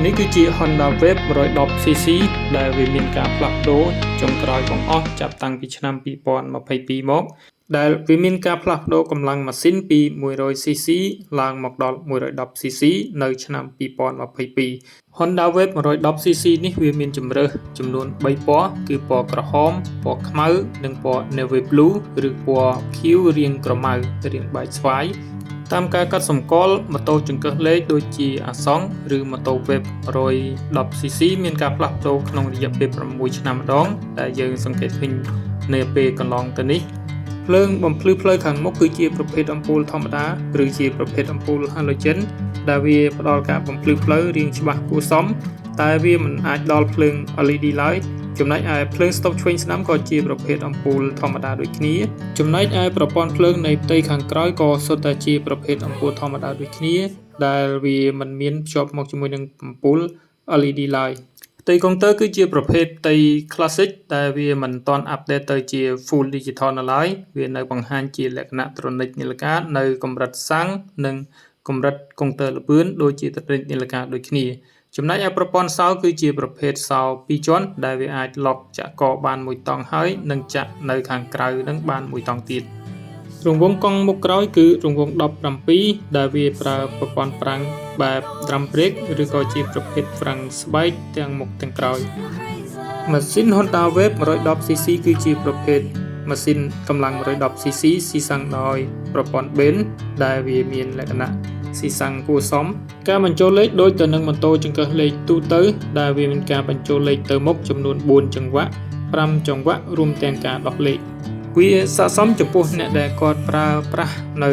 នេះគឺជា Honda Wave 110cc ដែលវាមានការផ្លាស់ប្ដូរចុងក្រោយបង្អស់ចាប់តាំងពីឆ្នាំ2022មកដែលវាមានការផ្លាស់ប្ដូរកម្លាំងម៉ាស៊ីនពី 100cc ឡើងមកដល់ 110cc នៅឆ្នាំ2022 Honda Wave 110cc នេះវាមានជម្រើសចំនួន3ពណ៌គឺពណ៌ក្រហមពណ៌ខ្មៅនិងពណ៌ Navy Blue ឬពណ៌ខៀវរាងក្រមៅរាងបែកស្វាយតាមការកត់សម្គាល់ម៉ូតូចង្កឹះលេខដូចជាអាសង្ឃឬម៉ូតូ Wave 110cc មានការផ្លាស់ប្ដូរក្នុងរយៈពេល6ឆ្នាំម្ដងដែលយើងសង្កេតឃើញនៅពេលកន្លងទៅនេះភ្លើងបំភ្លឺផ្លូវខាងមុខគឺជាប្រភេទអំពូលធម្មតាឬជាប្រភេទអំពូល halogen ដែលវាផ្ដល់ការបំភ្លឺផ្លូវរាងច្បាស់គួរសមតែវាមិនអាចដល់ភ្លើង LED ឡើយចំណែកឯភ្លើងស្តុបឆ្វេងស្ដាំក៏ជាប្រភេទអំពូលធម្មតាដូចគ្នាចំណែកឯប្រព័ន្ធភ្លើងនៃផ្ទៃខាងក្រោយក៏សុទ្ធតែជាប្រភេទអំពូលធម្មតាដូចគ្នាដែលវាមិនមានភ្ជាប់មកជាមួយនឹងអំពូល LED ឡើយផ្ទៃកុងទ័រគឺជាប្រភេទផ្ទៃ Classic ដែលវាមិនទាន់អាប់ដេតទៅជា Full Digital នៅឡើយវានៅបង្ហាញជាលក្ខណៈត្រូនិកនីលកានៅកម្រិតសាំងនិងកម្រិតកុងទ័រល្បឿនដូចជាត្រូនិកនីលកាដូចគ្នាចំណែកឯប្រព័ន្ធសោគឺជាប្រភេទសោ2ជាន់ដែលវាអាចឡុកចាក់កបានមួយតង់ហើយនិងចាក់នៅខាងក្រៅនឹងបានមួយតង់ទៀតរង្វង់កង់មុខក្រោយគឺរង្វង់17ដែលវាប្រើប្រព័ន្ធហ្វ្រាំងបែប drum brake ឬក៏ជាប្រភេទហ្វ្រាំងស្បែកទាំងមុខទាំងក្រោយម៉ាស៊ីន Honda Wave 110cc គឺជាប្រភេទម៉ាស៊ីនកម្លាំង 110cc ស៊ីសាំងដោយប្រព័ន្ធ Benz ដែលវាមានលក្ខណៈស៊ីសាំងគួរសមការបញ្ចូលលេខដូចទៅនឹងម៉ូតូចង្កឹះលេខទូទៅដែលវាមានការបញ្ចូលលេខទៅមុខចំនួន4ចង្វាក់5ចង្វាក់រួមទាំងការដោះលេខវាស័ក្តិសមចំពោះអ្នកដែលគាត់ប្រើប្រាស់នៅ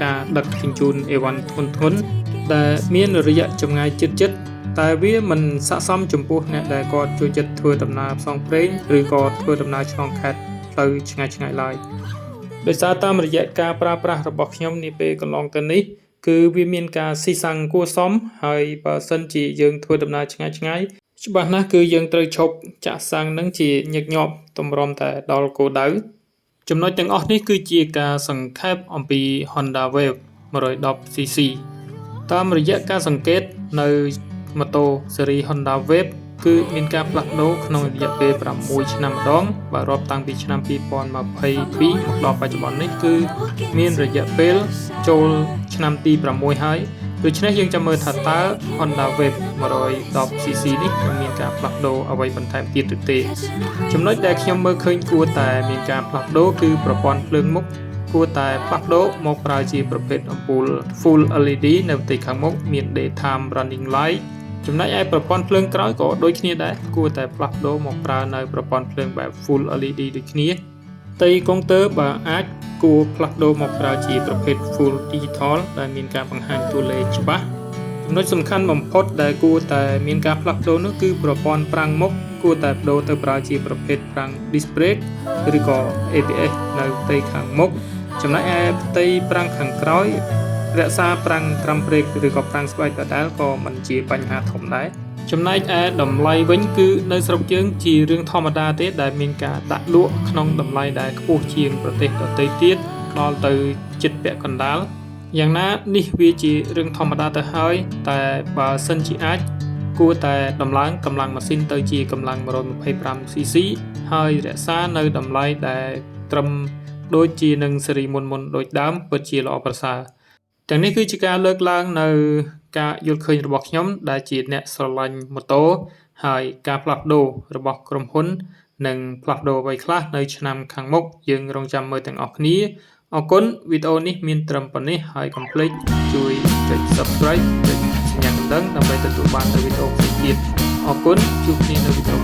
ការដឹកជញ្ជូនអីវ៉ាន់ធ្ងន់ៗដែលមានរយៈចម្ងាយជិតៗតែវាមិនស័ក្តិសមចំពោះអ្នកដែលគាត់ចូលចិត្តធ្វើដំណើរផ្សងព្រេងឬក៏ធ្វើដំណើរឆ្លងខេត្តផ្លូវឆ្ងាយៗឡើយដោយសារតាមរយៈការប្រើប្រាស់របស់ខ្ញុំនាពេលកន្លងទៅនេះគឺវាមានការស៊ីសាំងគួរសមហើយបើសិនជាយើងធ្វើដំណើរឆ្ងាយច្បាស់ណាស់គឺយើងត្រូវឈប់ចាក់សាំងនឹងជាញឹកញាប់តម្រាំតែដល់គោលដៅចំណុចទាំងអស់នេះគឺជាការសង្ខេបអំពី Honda Wave 110cc តាមរយៈការសង្កេតនៅម៉ូតូស៊េរី Honda Wave គឺមានការផ្លាស់ប្ដូរក្នុងរយៈពេល6ឆ្នាំម្ដងបើរាប់តាំងពីឆ្នាំ2022មកដល់បច្ចុប្បន្ននេះគឺមានរយៈពេលចូលឆ្នាំទី6ហើយដូច្នេះយើងចាំមើលថាតើ Honda Wave 110cc នេះមានការផ្លាស់ប្ដូរអ្វីបន្ថែមទៀតឬទេចំណុចដែលខ្ញុំមើលឃើញគួរតែមានការផ្លាស់ប្ដូរគឺប្រព័ន្ធភ្លើងមុខគួរតែផ្លាស់ប្ដូរមកប្រើជាប្រភេទអំពូល Full LED នៅផ្ទៃខាងមុខមាន Daytime Running Light ចំណែកឯប្រព័ន្ធភ្លើងក្រោយក៏ដូចគ្នាដែរគួរតែផ្លាស់ប្ដូរមកប្រើនៅប្រព័ន្ធភ្លើងបែប Full LED ដូចគ្នាផ្ទៃកុងទ័របើអាចគួរផ្លាស់ប្ដូរមកប្រើជាប្រភេទ Full Digital ដែលមានការបង្ហាញតួលេខច្បាស់ចំណុចសំខាន់បំផុតដែលគួរតែមានការផ្លាស់ប្ដូរនោះគឺប្រព័ន្ធប្រាំងមុខគួរតែប្ដូរទៅប្រើជាប្រភេទប្រាំង Disc Brake ឬក៏ ABS នៅផ្ទៃខាងមុខចំណែកឯផ្ទៃប្រាំងខាងក្រោយរក្សាប្រាំង drum brake ឬក៏ប្រាំងស្បែកដដែលក៏មិនជាបញ្ហាធំដែរចំណែកឯតម្លៃវិញគឺនៅស្រុកយើងជារឿងធម្មតាទេដែលមានការដាក់លក់ក្នុងតម្លៃដែលខ្ពស់ជាងប្រទេសដទៃទៀតដល់ទៅជិតពាក់កណ្ដាលយ៉ាងណានេះវាជារឿងធម្មតាទៅហើយតែបើសិនជាអាចគួរតែដំឡើងកម្លាំងម៉ាស៊ីនទៅជាកម្លាំង 125cc ហើយរក្សានៅតម្លៃដែលត្រឹមដូចជានឹងស៊េរីមុនដូចដើមពិតជាល្អប្រសើរទាំងនេះគឺជាការលើកឡើងនៅការយល់ឃើញរបស់ខ្ញុំដែលជាអ្នកស្រឡាញ់ម៉ូតូហើយការផ្លាស់ប្ដូររបស់ក្រុមហ៊ុននិងផ្លាស់ប្ដូរអ្វីខ្លះនៅឆ្នាំខាងមុខយើងរងចាំមើលទាំងអស់គ្នាអរគុណវីដេអូនេះមានត្រឹមប៉ុណ្ណេះហើយកុំភ្លេចជួយចុច Subscribe ចុចសញ្ញាកណ្ដឹងដើម្បីទទួលបាននូវវីដេអូផ្សេងទៀតអរគុណជួបគ្នានៅវីដេអូ